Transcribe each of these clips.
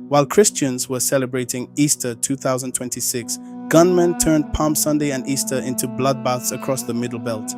While Christians were celebrating Easter 2026, gunmen turned Palm Sunday and Easter into bloodbaths across the Middle Belt.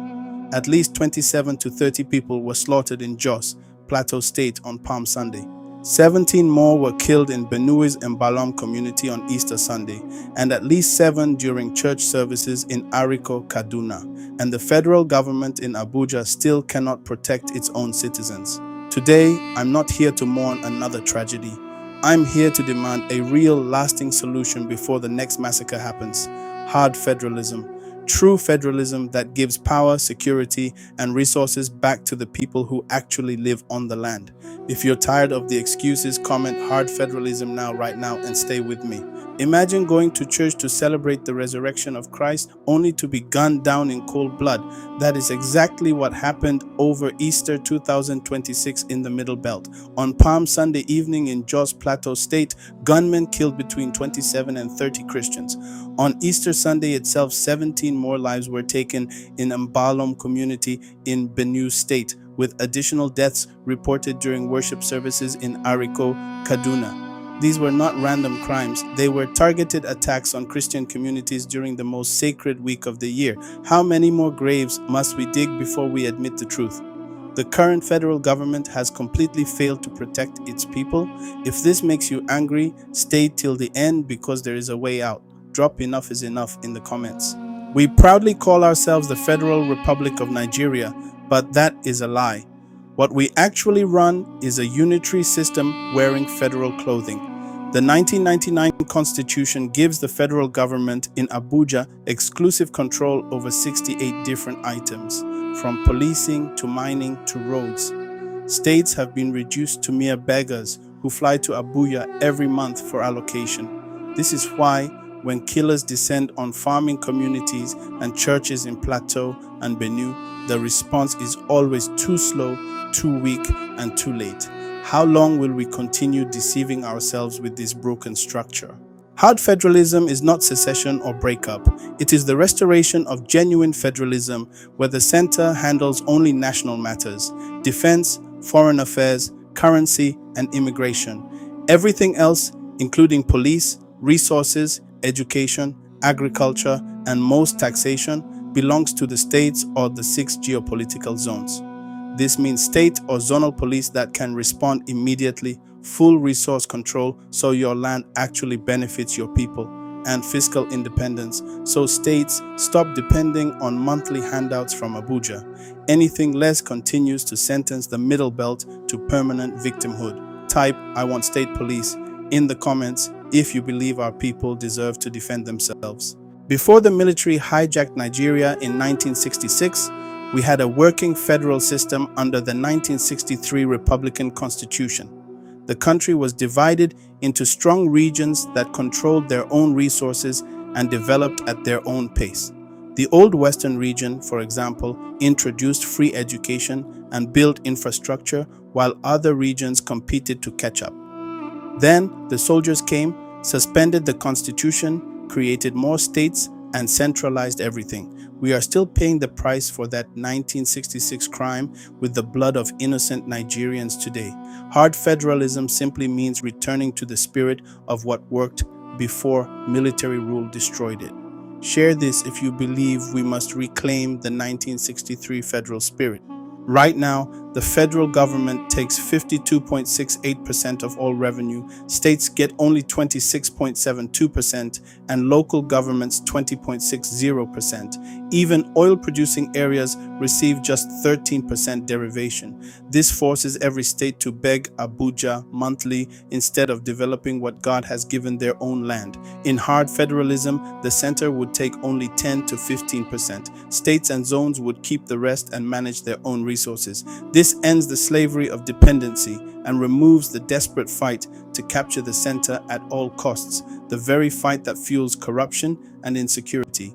At least 27 to 30 people were slaughtered in Jos, Plateau State on Palm Sunday. 17 more were killed in Benue's Mbalom community on Easter Sunday, and at least 7 during church services in Ariko, Kaduna. And the federal government in Abuja still cannot protect its own citizens. Today, I'm not here to mourn another tragedy. I'm here to demand a real, lasting solution before the next massacre happens. Hard federalism. True federalism that gives power, security, and resources back to the people who actually live on the land. If you're tired of the excuses, comment hard federalism now, right now, and stay with me. Imagine going to church to celebrate the resurrection of Christ only to be gunned down in cold blood. That is exactly what happened over Easter 2026 in the Middle Belt. On Palm Sunday evening in Jos, Plateau State, gunmen killed between 27 and 30 Christians. On Easter Sunday itself, 17 more lives were taken in Mbalom community in Benue State, with additional deaths reported during worship services in Ariko, Kaduna. These were not random crimes. They were targeted attacks on Christian communities during the most sacred week of the year. How many more graves must we dig before we admit the truth? The current federal government has completely failed to protect its people. If this makes you angry, stay till the end because there is a way out. Drop "enough is enough" in the comments. We proudly call ourselves the Federal Republic of Nigeria, but that is a lie. What we actually run is a unitary system wearing federal clothing. The 1999 Constitution gives the federal government in Abuja exclusive control over 68 different items, from policing to mining to roads. States have been reduced to mere beggars who fly to Abuja every month for allocation. This is why, when killers descend on farming communities and churches in Plateau and Benue, the response is always too slow, too weak, and too late. How long will we continue deceiving ourselves with this broken structure? Hard federalism is not secession or breakup. It is the restoration of genuine federalism where the center handles only national matters: defense, foreign affairs, currency, and immigration. Everything else, including police, resources, education, agriculture, and most taxation, belongs to the states or the 6 geopolitical zones. This means state or zonal police that can respond immediately, full resource control so your land actually benefits your people, and fiscal independence so states stop depending on monthly handouts from Abuja. Anything less continues to sentence the Middle Belt to permanent victimhood. Type "I want state police" in the comments if you believe our people deserve to defend themselves. Before the military hijacked Nigeria in 1966, we had a working federal system under the 1963 Republican Constitution. The country was divided into strong regions that controlled their own resources and developed at their own pace. The Old Western region, for example, introduced free education and built infrastructure, while other regions competed to catch up. Then the soldiers came, suspended the Constitution, created more states, and centralized everything. We are still paying the price for that 1966 crime with the blood of innocent Nigerians today. Hard federalism simply means returning to the spirit of what worked before military rule destroyed it. Share this if you believe we must reclaim the 1963 federal spirit. Right now, the federal government takes 52.68% of all revenue, states get only 26.72%, and local governments 20.60%. Even oil-producing areas receive just 13% derivation. This forces every state to beg Abuja monthly instead of developing what God has given their own land. In hard federalism, the center would take only 10 to 15%. States and zones would keep the rest and manage their own resources. This ends the slavery of dependency and removes the desperate fight to capture the center at all costs, the very fight that fuels corruption and insecurity.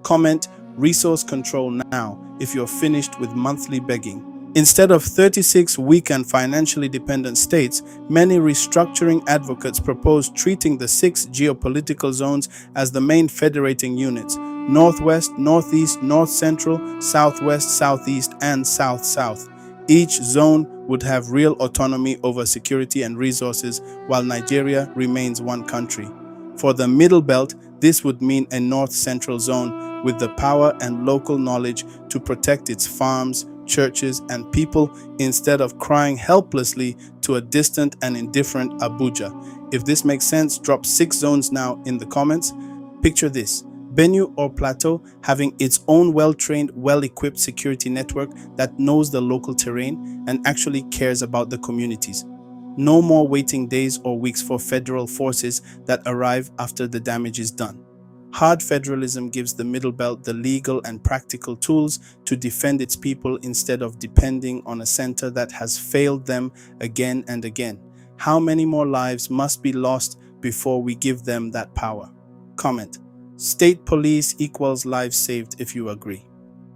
Comment "resource control" now if you're finished with monthly begging. Instead of 36 weak and financially dependent states, many restructuring advocates propose treating the 6 geopolitical zones as the main federating units: Northwest, Northeast, North Central, Southwest, Southeast, and South-South. Each zone would have real autonomy over security and resources while Nigeria remains one country. For the Middle Belt, this would mean a north-central zone with the power and local knowledge to protect its farms, churches, and people instead of crying helplessly to a distant and indifferent Abuja. If this makes sense, drop 6 zones now in the comments. Picture this: Benue or Plateau having its own well-trained, well-equipped security network that knows the local terrain and actually cares about the communities. No more waiting days or weeks for federal forces that arrive after the damage is done. Hard federalism gives the Middle Belt the legal and practical tools to defend its people instead of depending on a center that has failed them again and again. How many more lives must be lost before we give them that power? Comment: State police equals lives saved if you agree.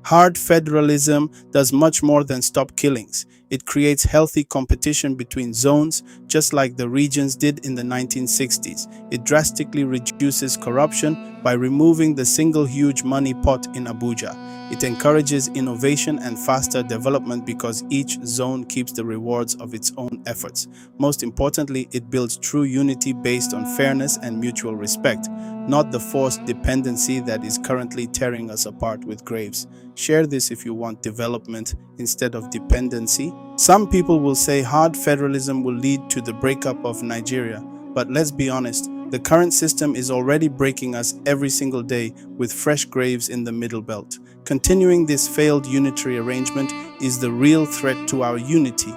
Hard federalism does much more than stop killings. It creates healthy competition between zones, just like the regions did in the 1960s. It drastically reduces corruption by removing the single huge money pot in Abuja. It encourages innovation and faster development because each zone keeps the rewards of its own efforts. Most importantly, it builds true unity based on fairness and mutual respect, not the forced dependency that is currently tearing us apart with graves. Share this if you want development instead of dependency. Some people will say hard federalism will lead to the breakup of Nigeria, but let's be honest, the current system is already breaking us every single day with fresh graves in the Middle Belt. Continuing this failed unitary arrangement is the real threat to our unity.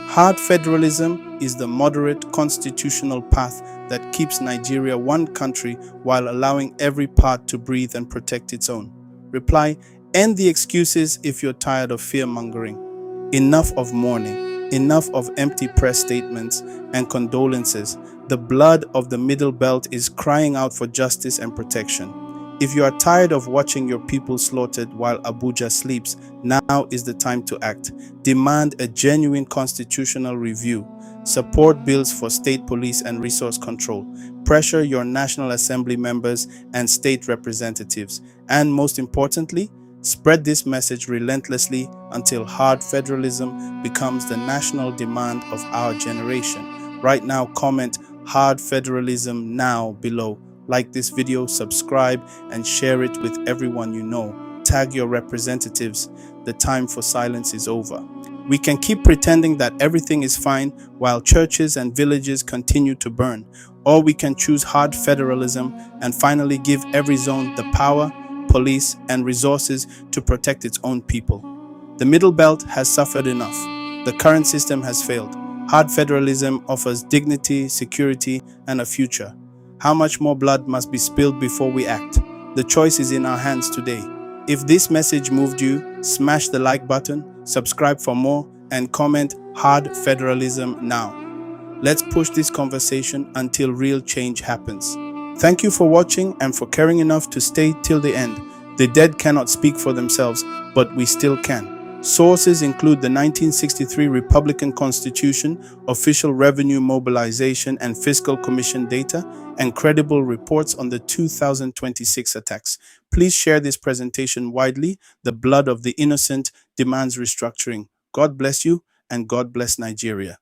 Hard federalism is the moderate constitutional path that keeps Nigeria one country while allowing every part to breathe and protect its own. Reply: end the excuses if you're tired of fear-mongering. Enough of mourning, enough of empty press statements and condolences. The blood of the Middle Belt is crying out for justice and protection. If you are tired of watching your people slaughtered while Abuja sleeps, now is the time to act. Demand a genuine constitutional review. Support bills for state police and resource control. Pressure your National Assembly members and state representatives. And most importantly, spread this message relentlessly until hard federalism becomes the national demand of our generation. Right now, comment hard federalism now below. Like this video, subscribe, and share it with everyone you know. Tag your representatives. The time for silence is over. We can keep pretending that everything is fine while churches and villages continue to burn, or we can choose hard federalism and finally give every zone the power, police, and resources to protect its own people. The Middle Belt has suffered enough. The current system has failed. Hard federalism offers dignity, security, and a future. How much more blood must be spilled before we act? The choice is in our hands today. If this message moved you, smash the like button, subscribe for more, and comment hard federalism now. Let's push this conversation until real change happens. Thank you for watching and for caring enough to stay till the end. The dead cannot speak for themselves, but we still can. Sources include the 1963 Republican Constitution, official revenue mobilization and fiscal commission data, and credible reports on the 2026 attacks. Please share this presentation widely. The blood of the innocent demands restructuring. God bless you, and God bless Nigeria.